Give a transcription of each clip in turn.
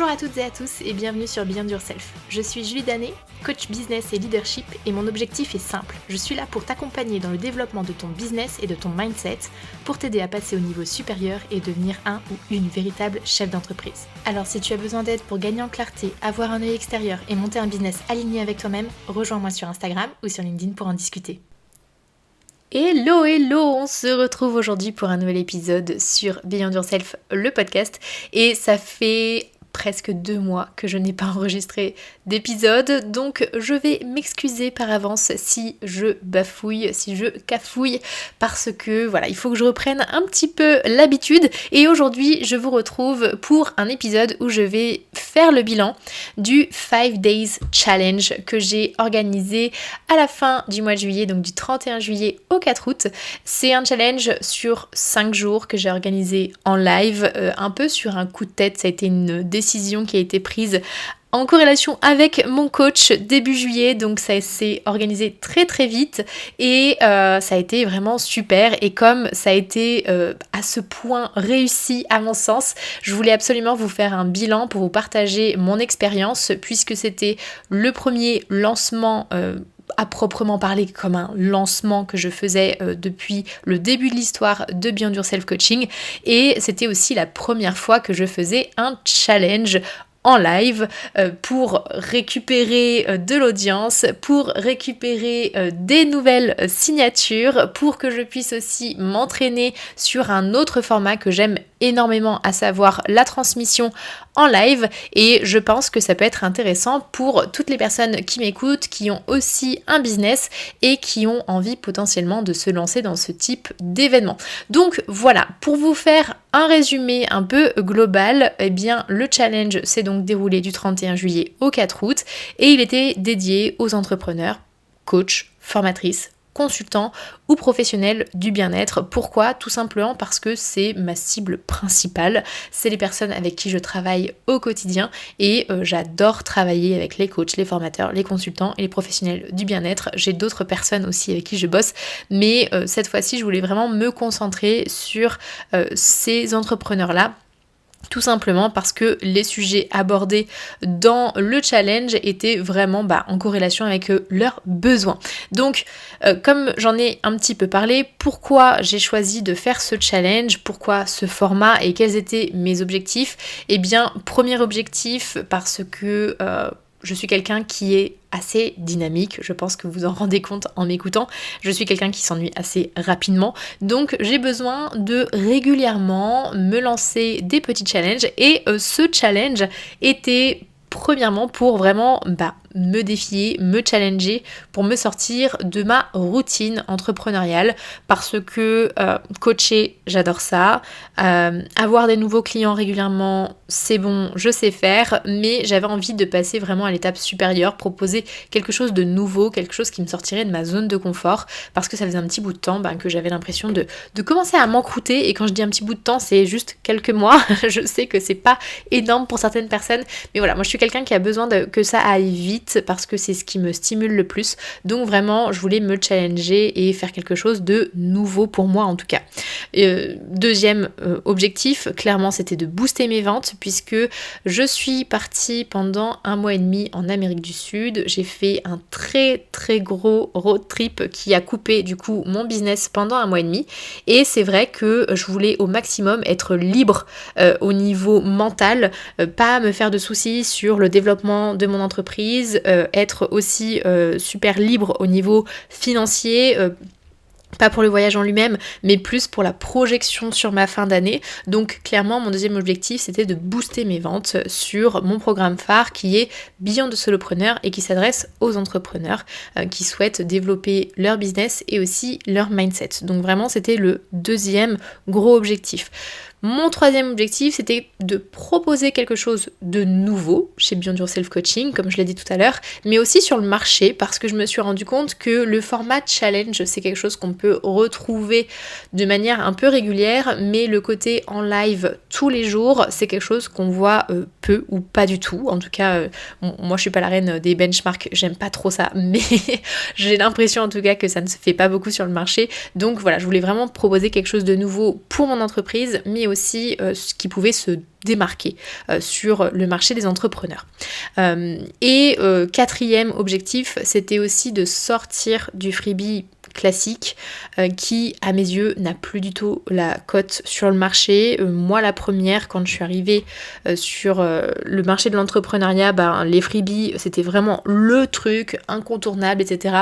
Bonjour à toutes et à tous et bienvenue sur Beyond Yourself. Je suis Julie Danet, coach business et leadership et mon objectif est simple. Je suis là pour t'accompagner dans le développement de ton business et de ton mindset pour t'aider à passer au niveau supérieur et devenir un ou une véritable chef d'entreprise. Alors si tu as besoin d'aide pour gagner en clarté, avoir un œil extérieur et monter un business aligné avec toi-même, rejoins-moi sur Instagram ou sur LinkedIn pour en discuter. Hello, on se retrouve aujourd'hui pour un nouvel épisode sur Beyond Yourself, le podcast. Et ça fait presque 2 mois que je n'ai pas enregistré d'épisode, donc je vais m'excuser par avance si je bafouille, si je cafouille, parce que voilà, il faut que je reprenne un petit peu l'habitude. Et aujourd'hui, je vous retrouve pour un épisode où je vais faire le bilan du 5 Days Challenge que j'ai organisé à la fin du mois de juillet, donc du 31 juillet au 4 août. C'est un challenge sur 5 jours que j'ai organisé en live, un peu sur un coup de tête. Ça a été une décision qui a été prise en corrélation avec mon coach début juillet, donc ça s'est organisé très très vite et ça a été vraiment super. Et comme ça a été à ce point réussi à mon sens, je voulais absolument vous faire un bilan pour vous partager mon expérience, puisque c'était le premier lancement à proprement parler, comme un lancement que je faisais depuis le début de l'histoire de Beyond Yourself Coaching, et c'était aussi la première fois que je faisais un challenge en live pour récupérer de l'audience, pour récupérer des nouvelles signatures, pour que je puisse aussi m'entraîner sur un autre format que j'aime énormément, à savoir la transmission en live. Et je pense que ça peut être intéressant pour toutes les personnes qui m'écoutent, qui ont aussi un business et qui ont envie potentiellement de se lancer dans ce type d'événement. Donc voilà, pour vous faire un résumé un peu global, eh bien le challenge s'est donc déroulé du 31 juillet au 4 août et il était dédié aux entrepreneurs, coachs, formatrices, consultants ou professionnels du bien-être. Pourquoi ? Tout simplement parce que c'est ma cible principale, c'est les personnes avec qui je travaille au quotidien et j'adore travailler avec les coachs, les formateurs, les consultants et les professionnels du bien-être. J'ai d'autres personnes aussi avec qui je bosse, mais cette fois-ci je voulais vraiment me concentrer sur ces entrepreneurs-là. Tout simplement parce que les sujets abordés dans le challenge étaient vraiment en corrélation avec leurs besoins. Donc, comme j'en ai un petit peu parlé, pourquoi j'ai choisi de faire ce challenge, pourquoi ce format et quels étaient mes objectifs ? Eh bien, premier objectif, parce que je suis quelqu'un qui est assez dynamique, je pense que vous en rendez compte en m'écoutant, je suis quelqu'un qui s'ennuie assez rapidement, donc j'ai besoin de régulièrement me lancer des petits challenges et ce challenge était premièrement pour vraiment me défier, me challenger, pour me sortir de ma routine entrepreneuriale, parce que coacher, j'adore ça, avoir des nouveaux clients régulièrement, c'est bon, je sais faire, mais j'avais envie de passer vraiment à l'étape supérieure, proposer quelque chose de nouveau, quelque chose qui me sortirait de ma zone de confort, parce que ça faisait un petit bout de temps que j'avais l'impression de commencer à m'encrouter, et quand je dis un petit bout de temps, c'est juste quelques mois, je sais que c'est pas énorme pour certaines personnes, mais voilà, moi je suis quelqu'un qui a besoin que ça aille vite, parce que c'est ce qui me stimule le plus. Donc vraiment, je voulais me challenger et faire quelque chose de nouveau pour moi en tout cas. Deuxième objectif, clairement, c'était de booster mes ventes, puisque je suis partie pendant 1 mois et demi en Amérique du Sud. J'ai fait un très très gros road trip qui a coupé du coup mon business pendant 1 mois et demi. Et c'est vrai que je voulais au maximum être libre au niveau mental, pas me faire de soucis sur le développement de mon entreprise, être aussi super libre au niveau financier, pas pour le voyage en lui-même, mais plus pour la projection sur ma fin d'année. Donc clairement, mon deuxième objectif, c'était de booster mes ventes sur mon programme phare qui est Beyond the Solopreneur et qui s'adresse aux entrepreneurs qui souhaitent développer leur business et aussi leur mindset. Donc vraiment, c'était le deuxième gros objectif. Mon troisième objectif, c'était de proposer quelque chose de nouveau chez Beyond Yourself Coaching, comme je l'ai dit tout à l'heure, mais aussi sur le marché, parce que je me suis rendu compte que le format challenge, c'est quelque chose qu'on peut retrouver de manière un peu régulière, mais le côté en live tous les jours, c'est quelque chose qu'on voit peu ou pas du tout. En tout cas, moi je suis pas la reine des benchmarks, j'aime pas trop ça, mais j'ai l'impression en tout cas que ça ne se fait pas beaucoup sur le marché. Donc voilà, je voulais vraiment proposer quelque chose de nouveau pour mon entreprise, mais aussi ce qui pouvait se démarquer sur le marché des entrepreneurs. Et quatrième objectif, c'était aussi de sortir du freebie classique qui, à mes yeux, n'a plus du tout la cote sur le marché. Moi, la première, quand je suis arrivée sur le marché de l'entrepreneuriat, les freebies, c'était vraiment le truc incontournable, etc.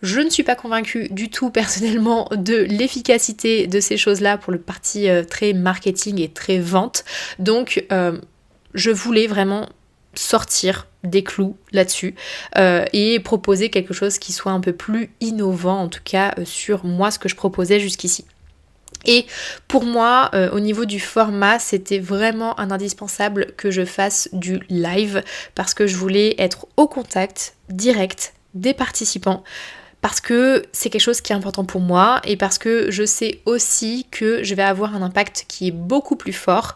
Je ne suis pas convaincue du tout personnellement de l'efficacité de ces choses-là pour le parti très marketing et très vente. Donc, je voulais vraiment sortir des clous là-dessus et proposer quelque chose qui soit un peu plus innovant, en tout cas sur moi, ce que je proposais jusqu'ici. Et pour moi, au niveau du format, c'était vraiment un indispensable que je fasse du live parce que je voulais être au contact direct des participants, parce que c'est quelque chose qui est important pour moi et parce que je sais aussi que je vais avoir un impact qui est beaucoup plus fort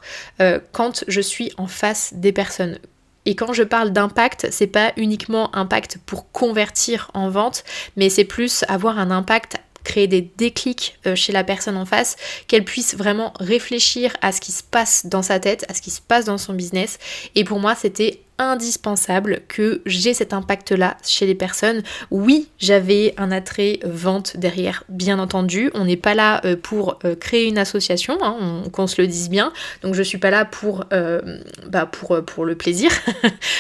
quand je suis en face des personnes. Et quand je parle d'impact, c'est pas uniquement impact pour convertir en vente, mais c'est plus avoir un impact, créer des déclics chez la personne en face, qu'elle puisse vraiment réfléchir à ce qui se passe dans sa tête, à ce qui se passe dans son business. Et pour moi, c'était indispensable que j'ai cet impact-là chez les personnes. Oui, j'avais un attrait vente derrière, bien entendu. On n'est pas là pour créer une association, qu'on se le dise bien. Donc je suis pas là pour le plaisir.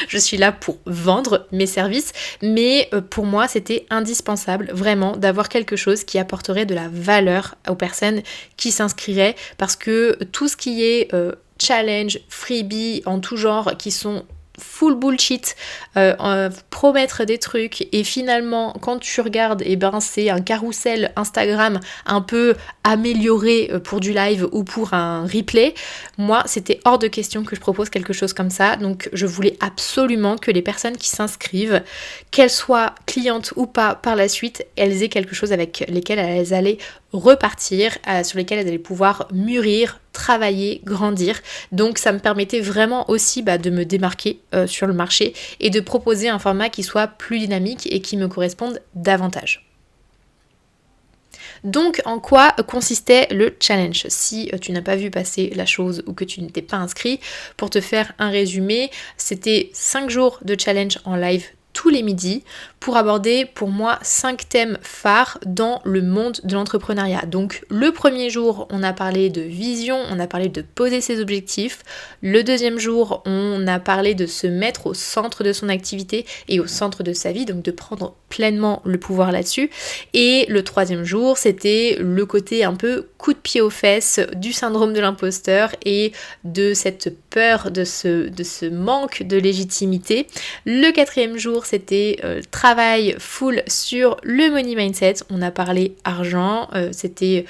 Je suis là pour vendre mes services. Mais pour moi, c'était indispensable vraiment d'avoir quelque chose qui apporterait de la valeur aux personnes qui s'inscriraient, parce que tout ce qui est challenge, freebie en tout genre, qui sont full bullshit, promettre des trucs et finalement quand tu regardes, c'est un carrousel Instagram un peu amélioré pour du live ou pour un replay. Moi, c'était hors de question que je propose quelque chose comme ça, donc je voulais absolument que les personnes qui s'inscrivent, qu'elles soient clientes ou pas par la suite, elles aient quelque chose avec lesquelles elles allaient repartir, sur lesquelles elles allaient pouvoir mûrir, travailler, grandir. Donc ça me permettait vraiment aussi de me démarquer sur le marché et de proposer un format qui soit plus dynamique et qui me corresponde davantage. Donc en quoi consistait le challenge? Si tu n'as pas vu passer la chose ou que tu n'étais pas inscrit, pour te faire un résumé, c'était 5 jours de challenge en live tous les midis pour aborder pour moi 5 thèmes phares dans le monde de l'entrepreneuriat. Donc le premier jour, on a parlé de vision, on a parlé de poser ses objectifs. Le deuxième jour, on a parlé de se mettre au centre de son activité et au centre de sa vie, donc de prendre pleinement le pouvoir là-dessus. Et le troisième jour, c'était le côté un peu coup de pied aux fesses du syndrome de l'imposteur et de cette peur, de ce manque de légitimité. Le quatrième jour, c'était travail full sur le money mindset. On a parlé argent, c'était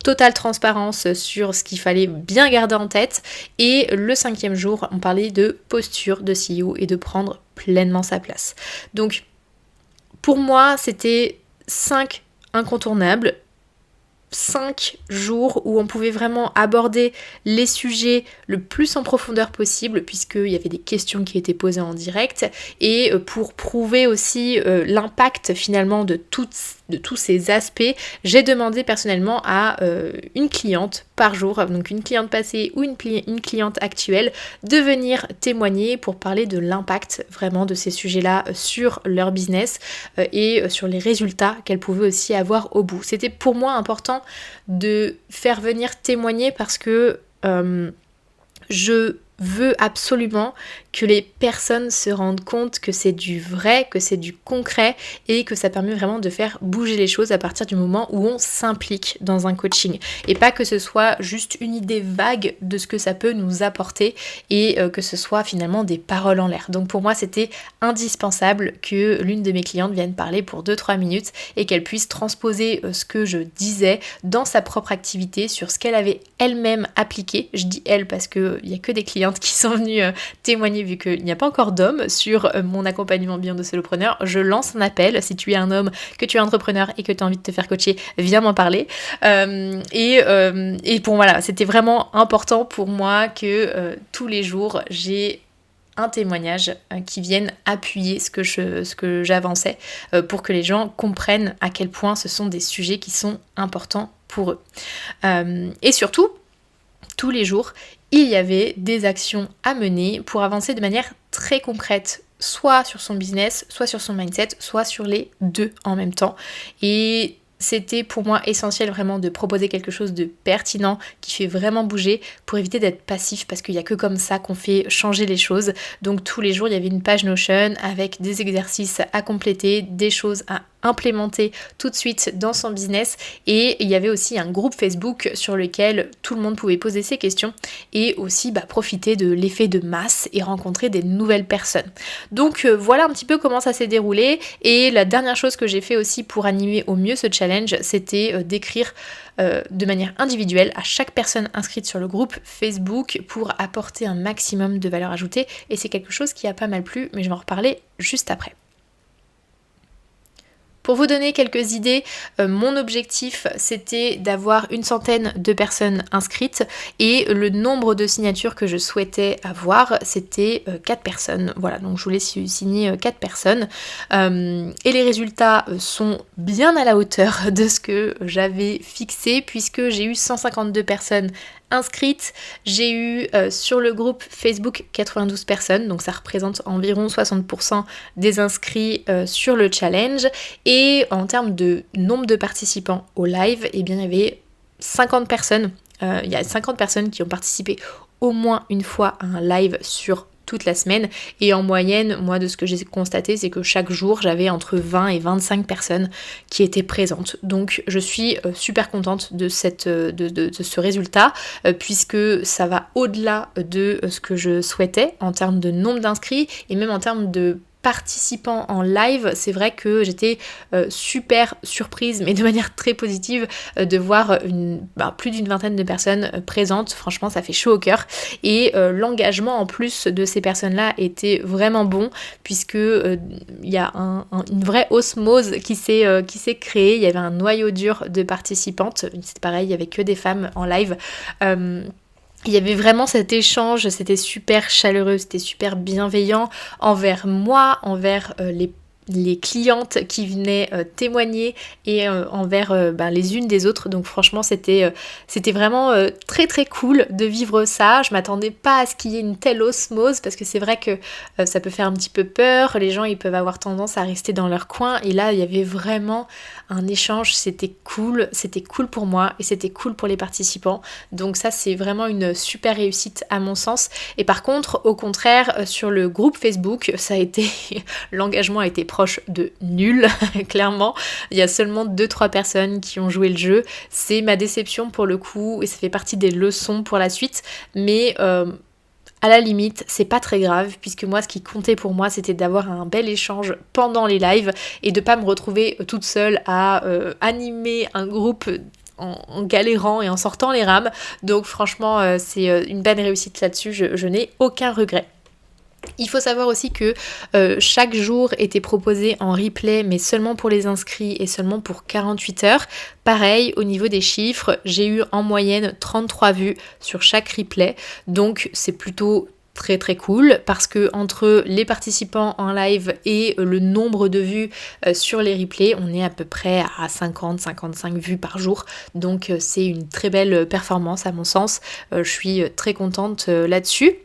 totale transparence sur ce qu'il fallait bien garder en tête. Et le cinquième jour, on parlait de posture de CEO et de prendre pleinement sa place. Donc, pour moi, c'était 5 incontournables. 5 jours où on pouvait vraiment aborder les sujets le plus en profondeur possible, puisqu'il y avait des questions qui étaient posées en direct, et pour prouver aussi l'impact finalement de tous ces aspects, j'ai demandé personnellement à une cliente par jour, donc une cliente passée ou une cliente actuelle, de venir témoigner pour parler de l'impact vraiment de ces sujets-là sur leur business et sur les résultats qu'elles pouvaient aussi avoir au bout. C'était pour moi important de faire venir témoigner parce que je veux absolument que les personnes se rendent compte que c'est du vrai, que c'est du concret et que ça permet vraiment de faire bouger les choses à partir du moment où on s'implique dans un coaching et pas que ce soit juste une idée vague de ce que ça peut nous apporter et que ce soit finalement des paroles en l'air. Donc pour moi c'était indispensable que l'une de mes clientes vienne parler pour 2-3 minutes et qu'elle puisse transposer ce que je disais dans sa propre activité sur ce qu'elle avait elle-même appliqué. Je dis elle parce qu'il n'y a que des clientes qui sont venues témoigner vu qu'il n'y a pas encore d'hommes sur mon accompagnement bilan de solopreneur. Je lance un appel, si tu es un homme, que tu es entrepreneur et que tu as envie de te faire coacher, viens m'en parler. Et pour voilà, c'était vraiment important pour moi que tous les jours j'ai un témoignage qui vienne appuyer ce que j'avançais pour que les gens comprennent à quel point ce sont des sujets qui sont importants pour eux. Et surtout, tous les jours, il y avait des actions à mener pour avancer de manière très concrète, soit sur son business, soit sur son mindset, soit sur les deux en même temps. Et c'était pour moi essentiel vraiment de proposer quelque chose de pertinent qui fait vraiment bouger pour éviter d'être passif parce qu'il n'y a que comme ça qu'on fait changer les choses. Donc tous les jours il y avait une page Notion avec des exercices à compléter, des choses à implémenter tout de suite dans son business, et il y avait aussi un groupe Facebook sur lequel tout le monde pouvait poser ses questions et aussi profiter de l'effet de masse et rencontrer des nouvelles personnes. Donc voilà un petit peu comment ça s'est déroulé. Et la dernière chose que j'ai fait aussi pour animer au mieux ce challenge, c'était d'écrire de manière individuelle à chaque personne inscrite sur le groupe Facebook pour apporter un maximum de valeur ajoutée, et c'est quelque chose qui a pas mal plu, mais je vais en reparler juste après. Pour vous donner quelques idées, mon objectif c'était d'avoir une centaine de personnes inscrites, et le nombre de signatures que je souhaitais avoir c'était 4 personnes. Voilà, donc je voulais signer 4 personnes et les résultats sont bien à la hauteur de ce que j'avais fixé, puisque j'ai eu 152 personnes inscrites. J'ai eu sur le groupe Facebook 92 personnes, donc ça représente environ 60% des inscrits sur le challenge. Et en termes de nombre de participants au live, eh bien il y avait 50 personnes. Il y a 50 personnes qui ont participé au moins une fois à un live sur toute la semaine, et en moyenne, moi de ce que j'ai constaté, c'est que chaque jour j'avais entre 20 et 25 personnes qui étaient présentes. Donc je suis super contente de ce résultat, puisque ça va au-delà de ce que je souhaitais en termes de nombre d'inscrits et même en termes de participants en live. C'est vrai que j'étais super surprise, mais de manière très positive, de voir plus d'une vingtaine de personnes présentes. Franchement, ça fait chaud au cœur. Et l'engagement en plus de ces personnes-là était vraiment bon, puisque il y a une vraie osmose qui s'est créée. Il y avait un noyau dur de participantes. C'est pareil, il n'y avait que des femmes en live. Il y avait vraiment cet échange, c'était super chaleureux, c'était super bienveillant envers moi, envers les clientes qui venaient témoigner, et envers les unes des autres. Donc franchement c'était vraiment très très cool de vivre ça. Je m'attendais pas à ce qu'il y ait une telle osmose, parce que c'est vrai que ça peut faire un petit peu peur, les gens ils peuvent avoir tendance à rester dans leur coin, et là il y avait vraiment un échange, c'était cool pour moi et c'était cool pour les participants. Donc ça c'est vraiment une super réussite à mon sens. Et par contre au contraire sur le groupe Facebook, ça a été l'engagement a été proche de nul. Clairement il y a seulement 2-3 personnes qui ont joué le jeu. C'est ma déception pour le coup, et ça fait partie des leçons pour la suite, mais à la limite, c'est pas très grave, puisque moi, ce qui comptait pour moi, c'était d'avoir un bel échange pendant les lives et de pas me retrouver toute seule à animer un groupe en galérant et en sortant les rames. Donc franchement, c'est une belle réussite là-dessus, je n'ai aucun regret. Il faut savoir aussi que chaque jour était proposé en replay, mais seulement pour les inscrits et seulement pour 48 heures. Pareil, au niveau des chiffres, j'ai eu en moyenne 33 vues sur chaque replay, donc c'est plutôt très très cool, parce que entre les participants en live et le nombre de vues sur les replays, on est à peu près à 50-55 vues par jour, donc c'est une très belle performance à mon sens. Je suis très contente là-dessus.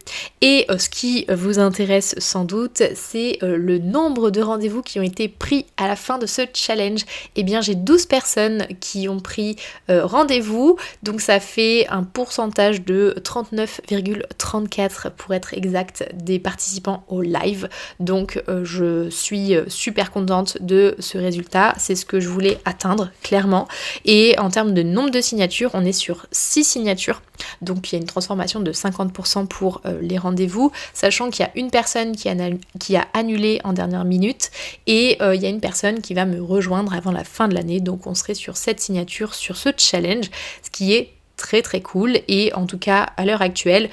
Et ce qui vous intéresse sans doute, c'est le nombre de rendez-vous qui ont été pris à la fin de ce challenge. Eh bien j'ai 12 personnes qui ont pris rendez-vous, donc ça fait un pourcentage de 39,34 pour être exact des participants au live. Donc je suis super contente de ce résultat, c'est ce que je voulais atteindre clairement. Et en termes de nombre de signatures, on est sur 6 signatures, donc il y a une transformation de 50% pour les rendez-vous, sachant qu'il y a une personne qui a annulé en dernière minute, et il y a une personne qui va me rejoindre avant la fin de l'année, donc on serait sur 7 signatures sur ce challenge, ce qui est très très cool. Et en tout cas à l'heure actuelle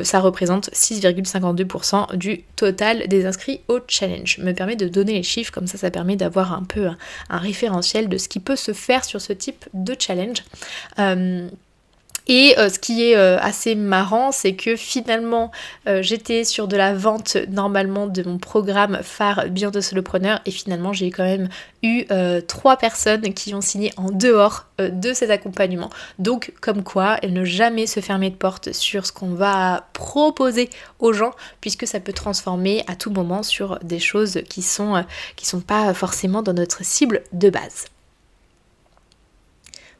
ça représente 6,52% du total des inscrits au challenge. Me permet de donner les chiffres, comme ça permet d'avoir un peu un référentiel de ce qui peut se faire sur ce type de challenge. Et ce qui est assez marrant, c'est que finalement j'étais sur de la vente normalement de mon programme phare Bilan de Solopreneur, et finalement j'ai quand même eu 3 personnes qui ont signé en dehors de cet accompagnement. Donc comme quoi, ne jamais se fermer de porte sur ce qu'on va proposer aux gens, puisque ça peut transformer à tout moment sur des choses qui sont pas forcément dans notre cible de base.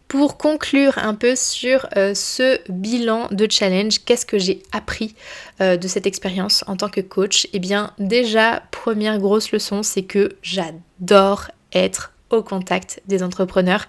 Pour conclure un peu sur ce bilan de challenge, qu'est-ce que j'ai appris de cette expérience en tant que coach ? Eh bien déjà, première grosse leçon, c'est que j'adore être au contact des entrepreneurs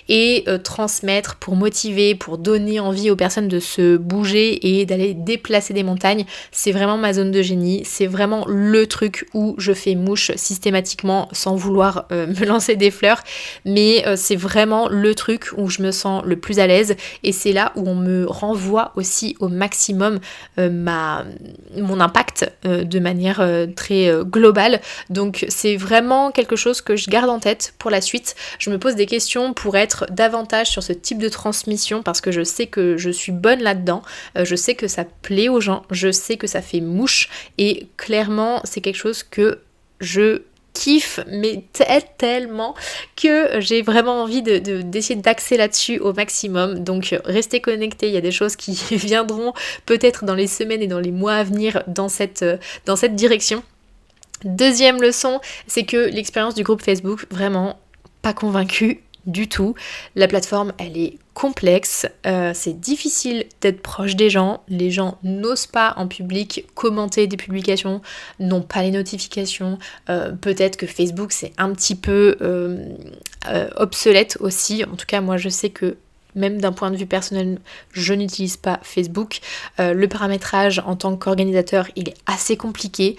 et transmettre pour motiver, pour donner envie aux personnes de se bouger et d'aller déplacer des montagnes. C'est vraiment ma zone de génie, c'est vraiment le truc où je fais mouche systématiquement sans vouloir me lancer des fleurs, mais c'est vraiment le truc où je me sens le plus à l'aise, et c'est là où on me renvoie aussi au maximum mon impact de manière très globale. Donc c'est vraiment quelque chose que je garde en tête pour la suite. Je me pose des questions pour être davantage sur ce type de transmission, parce que je sais que je suis bonne là-dedans, je sais que ça plaît aux gens, je sais que ça fait mouche, et clairement c'est quelque chose que je kiffe mais tellement que j'ai vraiment envie d'essayer d'axer là-dessus au maximum. Donc restez connectés, il y a des choses qui viendront peut-être dans les semaines et dans les mois à venir dans cette direction. Deuxième leçon, c'est que l'expérience du groupe Facebook, vraiment pas convaincue du tout. La plateforme, elle est complexe, c'est difficile d'être proche des gens, les gens n'osent pas en public commenter des publications, n'ont pas les notifications, peut-être que Facebook c'est un petit peu obsolète aussi, en tout cas moi je sais que même d'un point de vue personnel, je n'utilise pas Facebook. Le paramétrage en tant qu'organisateur, il est assez compliqué.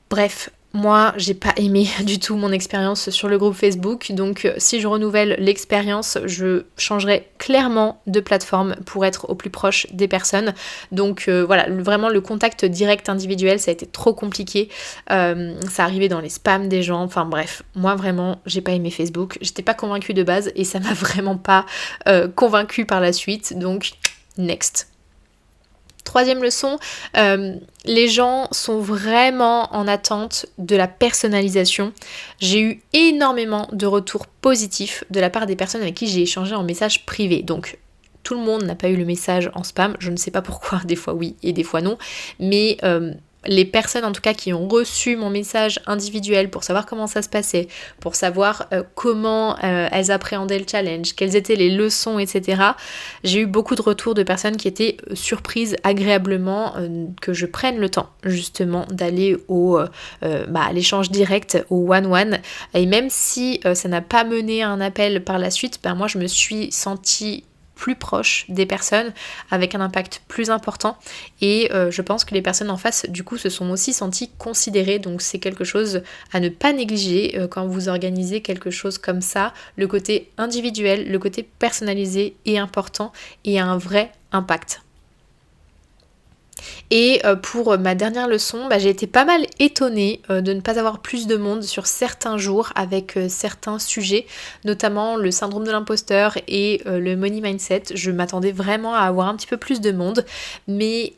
Bref, moi, j'ai pas aimé du tout mon expérience sur le groupe Facebook, donc si je renouvelle l'expérience, je changerai clairement de plateforme pour être au plus proche des personnes. Donc voilà, vraiment le contact direct individuel, ça a été trop compliqué, ça arrivait dans les spams des gens, enfin bref, moi vraiment, j'ai pas aimé Facebook, j'étais pas convaincue de base et ça m'a vraiment pas convaincue par la suite, donc next. Troisième leçon, les gens sont vraiment en attente de la personnalisation. J'ai eu énormément de retours positifs de la part des personnes avec qui j'ai échangé en message privé. Donc tout le monde n'a pas eu le message en spam, je ne sais pas pourquoi, des fois oui et des fois non, mais les personnes en tout cas qui ont reçu mon message individuel pour savoir comment ça se passait, pour savoir comment elles appréhendaient le challenge, quelles étaient les leçons, etc. J'ai eu beaucoup de retours de personnes qui étaient surprises agréablement que je prenne le temps justement d'aller à l'échange direct, au one-one. Et même si ça n'a pas mené à un appel par la suite, moi je me suis sentie plus proche des personnes avec un impact plus important, et je pense que les personnes en face du coup se sont aussi senties considérées, donc c'est quelque chose à ne pas négliger quand vous organisez quelque chose comme ça. Le côté individuel, le côté personnalisé est important et a un vrai impact. Et pour ma dernière leçon, j'ai été pas mal étonnée de ne pas avoir plus de monde sur certains jours avec certains sujets, notamment le syndrome de l'imposteur et le money mindset. Je m'attendais vraiment à avoir un petit peu plus de monde, mais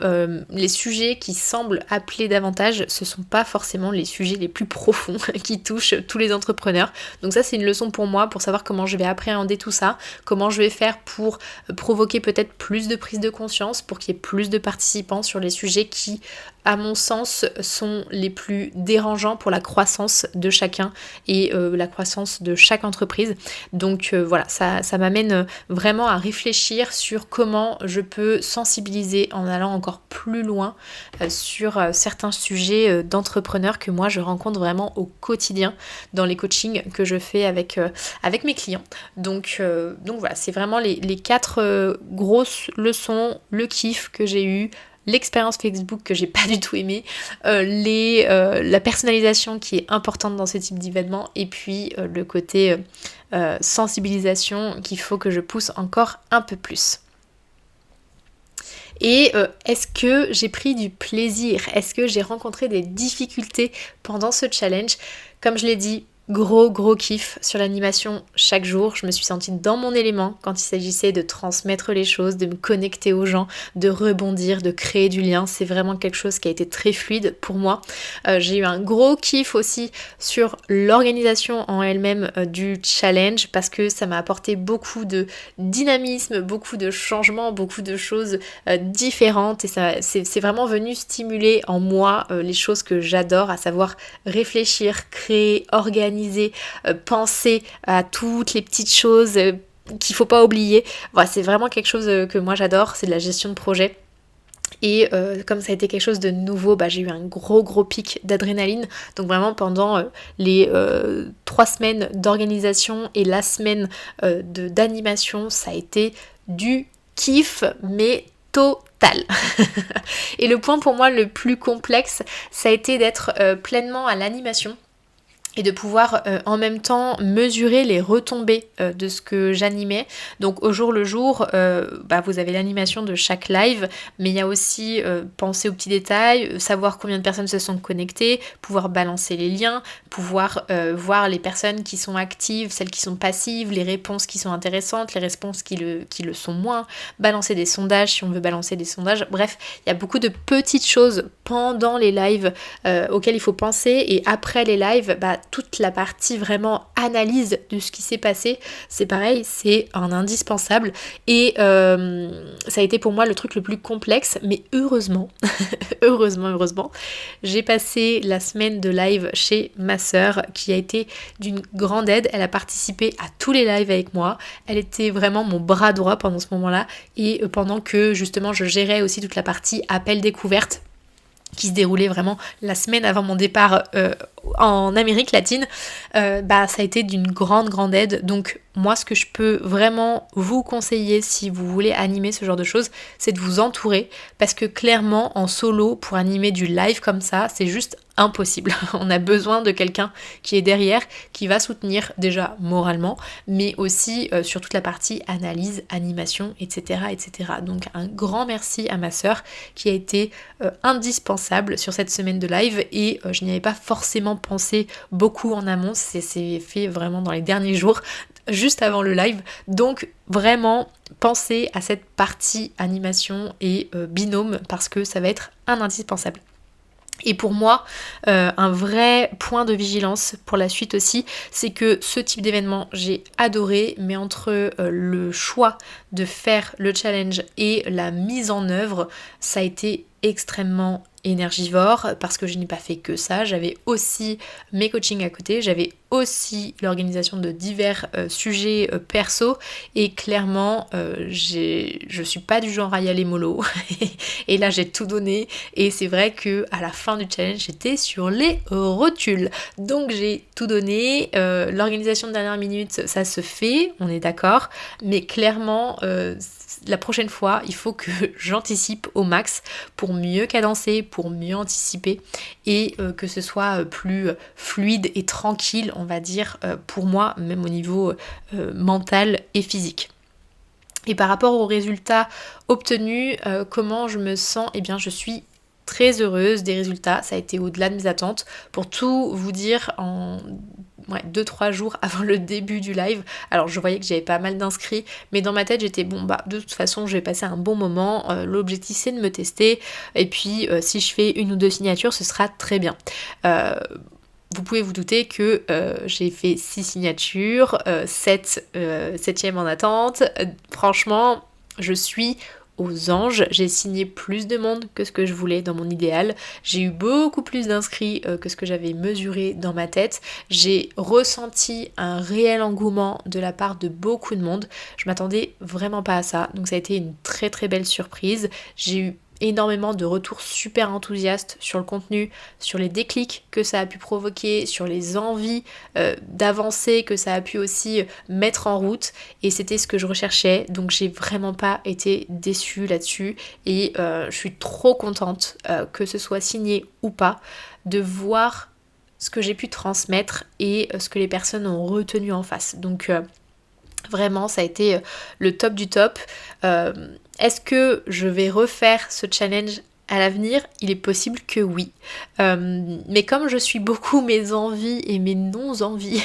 les sujets qui semblent appeler davantage, ce sont pas forcément les sujets les plus profonds qui touchent tous les entrepreneurs. Donc ça c'est une leçon pour moi, pour savoir comment je vais appréhender tout ça, comment je vais faire pour provoquer peut-être plus de prise de conscience, pour qu'il y ait plus de participants sur les sujets qui, à mon sens, sont les plus dérangeants pour la croissance de chacun et la croissance de chaque entreprise. Donc voilà, ça m'amène vraiment à réfléchir sur comment je peux sensibiliser en allant encore plus loin sur certains sujets d'entrepreneurs que moi je rencontre vraiment au quotidien dans les coachings que je fais avec mes clients. Donc voilà, c'est vraiment les 4 grosses leçons, le kiff que j'ai eu, l'expérience Facebook que j'ai pas du tout aimé, la personnalisation qui est importante dans ce type d'événement, et puis le côté sensibilisation qu'il faut que je pousse encore un peu plus. Et est-ce que j'ai pris du plaisir ? Est-ce que j'ai rencontré des difficultés pendant ce challenge ? Comme je l'ai dit, gros kiff sur l'animation chaque jour. Je me suis sentie dans mon élément quand il s'agissait de transmettre les choses, de me connecter aux gens, de rebondir, de créer du lien. C'est vraiment quelque chose qui a été très fluide pour moi. J'ai eu un gros kiff aussi sur l'organisation en elle-même du challenge parce que ça m'a apporté beaucoup de dynamisme, beaucoup de changements, beaucoup de choses différentes et ça c'est vraiment venu stimuler en moi les choses que j'adore, à savoir réfléchir, créer, organiser, penser à toutes les petites choses qu'il faut pas oublier. Voilà, c'est vraiment quelque chose que moi j'adore, c'est de la gestion de projet. Et comme ça a été quelque chose de nouveau, j'ai eu un gros pic d'adrénaline. Donc vraiment pendant les 3 semaines d'organisation et la semaine d'animation, ça a été du kiff, mais total. Et le point pour moi le plus complexe, ça a été d'être pleinement à l'animation et de pouvoir en même temps mesurer les retombées de ce que j'animais. Donc au jour le jour, vous avez l'animation de chaque live, mais il y a aussi penser aux petits détails, savoir combien de personnes se sont connectées, pouvoir balancer les liens, pouvoir voir les personnes qui sont actives, celles qui sont passives, les réponses qui sont intéressantes, les réponses qui le sont moins, balancer des sondages si on veut balancer des sondages. Bref, il y a beaucoup de petites choses pendant les lives auxquelles il faut penser, et après les lives, toute la partie vraiment analyse de ce qui s'est passé, c'est pareil, c'est un indispensable. Et ça a été pour moi le truc le plus complexe, mais heureusement, heureusement, j'ai passé la semaine de live chez ma sœur qui a été d'une grande aide. Elle a participé à tous les lives avec moi, elle était vraiment mon bras droit pendant ce moment-là, et pendant que justement je gérais aussi toute la partie appel découverte qui se déroulait vraiment la semaine avant mon départ en Amérique latine, ça a été d'une grande aide. Donc moi, ce que je peux vraiment vous conseiller si vous voulez animer ce genre de choses, c'est de vous entourer, parce que clairement en solo, pour animer du live comme ça, c'est juste impossible. On a besoin de quelqu'un qui est derrière, qui va soutenir déjà moralement, mais aussi sur toute la partie analyse, animation, etc. Donc un grand merci à ma sœur qui a été indispensable sur cette semaine de live, et je n'y avais pas forcément pensé beaucoup en amont, c'est fait vraiment dans les derniers jours, juste avant le live. Donc vraiment pensez à cette partie animation et binôme, parce que ça va être un indispensable. Et pour moi, un vrai point de vigilance pour la suite aussi, c'est que ce type d'événement, j'ai adoré, mais entre le choix de faire le challenge et la mise en œuvre, ça a été extrêmement énergivore, parce que je n'ai pas fait que ça. J'avais aussi mes coachings à côté, j'avais aussi l'organisation de divers sujets perso, et clairement je suis pas du genre à y aller mollo et là j'ai tout donné, et c'est vrai que à la fin du challenge j'étais sur les rotules, donc j'ai tout donné. L'organisation de dernière minute, ça se fait, on est d'accord, mais clairement la prochaine fois, il faut que j'anticipe au max pour mieux cadencer, pour mieux anticiper, et que ce soit plus fluide et tranquille, on va dire, pour moi, même au niveau mental et physique. Et par rapport aux résultats obtenus, comment je me sens ? Eh bien, je suis très heureuse des résultats, ça a été au-delà de mes attentes. Pour tout vous dire, en 2-3 jours avant le début du live, alors je voyais que j'avais pas mal d'inscrits, mais dans ma tête j'étais de toute façon je vais passer un bon moment, l'objectif c'est de me tester, et puis si je fais 1 ou 2 signatures, ce sera très bien. Vous pouvez vous douter que j'ai fait 6 signatures, 7e en attente. Franchement, je suis aux anges, j'ai signé plus de monde que ce que je voulais dans mon idéal, j'ai eu beaucoup plus d'inscrits que ce que j'avais mesuré dans ma tête, j'ai ressenti un réel engouement de la part de beaucoup de monde, je m'attendais vraiment pas à ça, donc ça a été une très très belle surprise. J'ai eu énormément de retours super enthousiastes sur le contenu, sur les déclics que ça a pu provoquer, sur les envies d'avancer que ça a pu aussi mettre en route, et c'était ce que je recherchais, donc j'ai vraiment pas été déçue là-dessus, et je suis trop contente que ce soit signé ou pas, de voir ce que j'ai pu transmettre et ce que les personnes ont retenu en face. Donc vraiment ça a été le top du top. Est-ce que je vais refaire ce challenge À l'avenir, il est possible que oui. Mais comme je suis beaucoup mes envies et mes non-envies,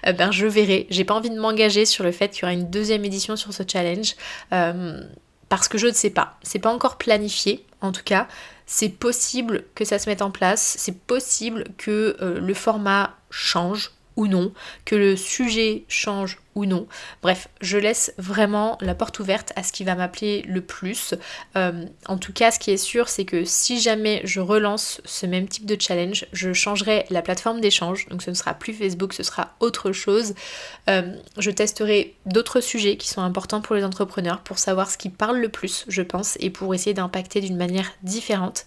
je verrai. J'ai pas envie de m'engager sur le fait qu'il y aura une deuxième édition sur ce challenge. Parce que je ne sais pas. C'est pas encore planifié, en tout cas. C'est possible que ça se mette en place. C'est possible que le format change ou non, que le sujet change ou non. Bref, je laisse vraiment la porte ouverte à ce qui va m'appeler le plus. En tout cas, ce qui est sûr, c'est que si jamais je relance ce même type de challenge, je changerai la plateforme d'échange. Donc ce ne sera plus Facebook, ce sera autre chose. Je testerai d'autres sujets qui sont importants pour les entrepreneurs pour savoir ce qui parle le plus, je pense, et pour essayer d'impacter d'une manière différente.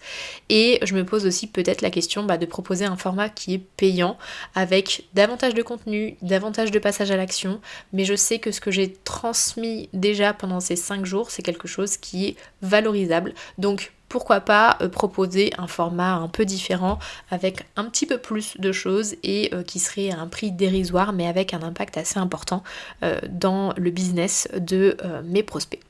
Et je me pose aussi peut-être la question de proposer un format qui est payant avec davantage de contenu, davantage de passage à l'action. Mais je sais que ce que j'ai transmis déjà pendant ces 5 jours, c'est quelque chose qui est valorisable. Donc pourquoi pas proposer un format un peu différent avec un petit peu plus de choses et qui serait à un prix dérisoire mais avec un impact assez important dans le business de mes prospects.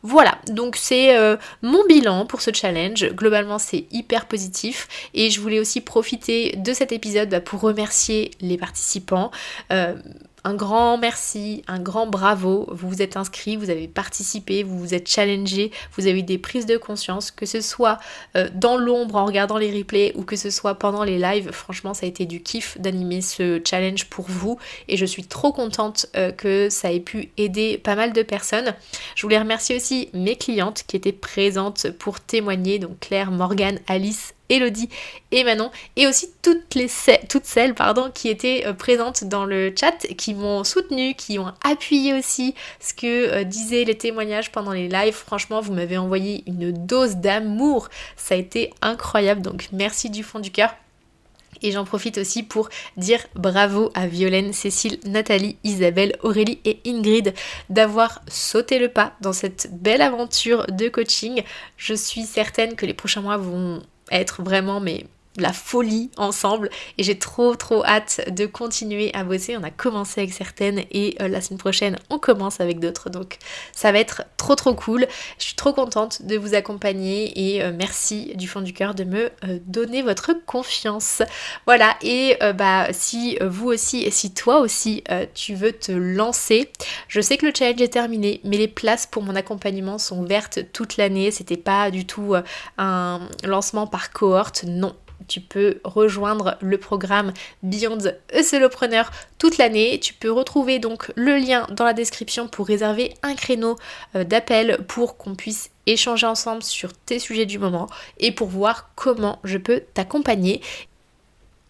Voilà, donc c'est mon bilan pour ce challenge. Globalement, c'est hyper positif et je voulais aussi profiter de cet épisode pour remercier les participants. Un grand merci, un grand bravo, vous vous êtes inscrits, vous avez participé, vous vous êtes challengés, vous avez eu des prises de conscience, que ce soit dans l'ombre en regardant les replays ou que ce soit pendant les lives. Franchement, ça a été du kiff d'animer ce challenge pour vous et je suis trop contente que ça ait pu aider pas mal de personnes. Je voulais remercier aussi mes clientes qui étaient présentes pour témoigner, donc Claire, Morgane, Alice, Elodie et Manon, et aussi toutes celles qui étaient présentes dans le chat, qui m'ont soutenue, qui ont appuyé aussi ce que disaient les témoignages pendant les lives. Franchement, vous m'avez envoyé une dose d'amour, ça a été incroyable, donc merci du fond du cœur. Et j'en profite aussi pour dire bravo à Violaine, Cécile, Nathalie, Isabelle, Aurélie et Ingrid d'avoir sauté le pas dans cette belle aventure de coaching. Je suis certaine que les prochains mois vont être vraiment la folie ensemble et j'ai trop hâte de continuer à bosser. On a commencé avec certaines et la semaine prochaine on commence avec d'autres, donc ça va être trop cool. Je suis trop contente de vous accompagner et merci du fond du cœur de me donner votre confiance. Voilà, et si vous aussi et si toi aussi tu veux te lancer, je sais que le challenge est terminé mais les places pour mon accompagnement sont ouvertes toute l'année. C'était pas du tout un lancement par cohorte, non. Tu peux rejoindre le programme Beyond a Solopreneur toute l'année. Tu peux retrouver donc le lien dans la description pour réserver un créneau d'appel pour qu'on puisse échanger ensemble sur tes sujets du moment et pour voir comment je peux t'accompagner.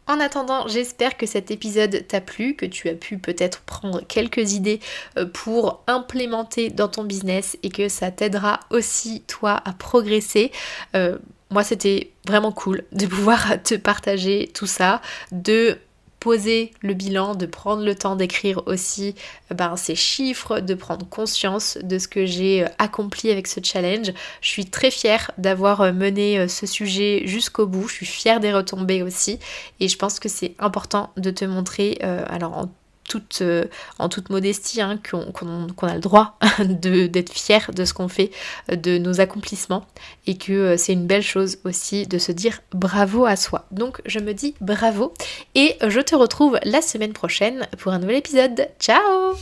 En attendant, j'espère que cet épisode t'a plu, que tu as pu peut-être prendre quelques idées pour implémenter dans ton business et que ça t'aidera aussi toi à progresser. Moi, c'était vraiment cool de pouvoir te partager tout ça, de poser le bilan, de prendre le temps d'écrire aussi ces chiffres, de prendre conscience de ce que j'ai accompli avec ce challenge. Je suis très fière d'avoir mené ce sujet jusqu'au bout, je suis fière des retombées aussi et je pense que c'est important de te montrer, en toute modestie, qu'on a le droit d'être fier de ce qu'on fait, de nos accomplissements et que c'est une belle chose aussi de se dire bravo à soi. Donc je me dis bravo et je te retrouve la semaine prochaine pour un nouvel épisode. Ciao!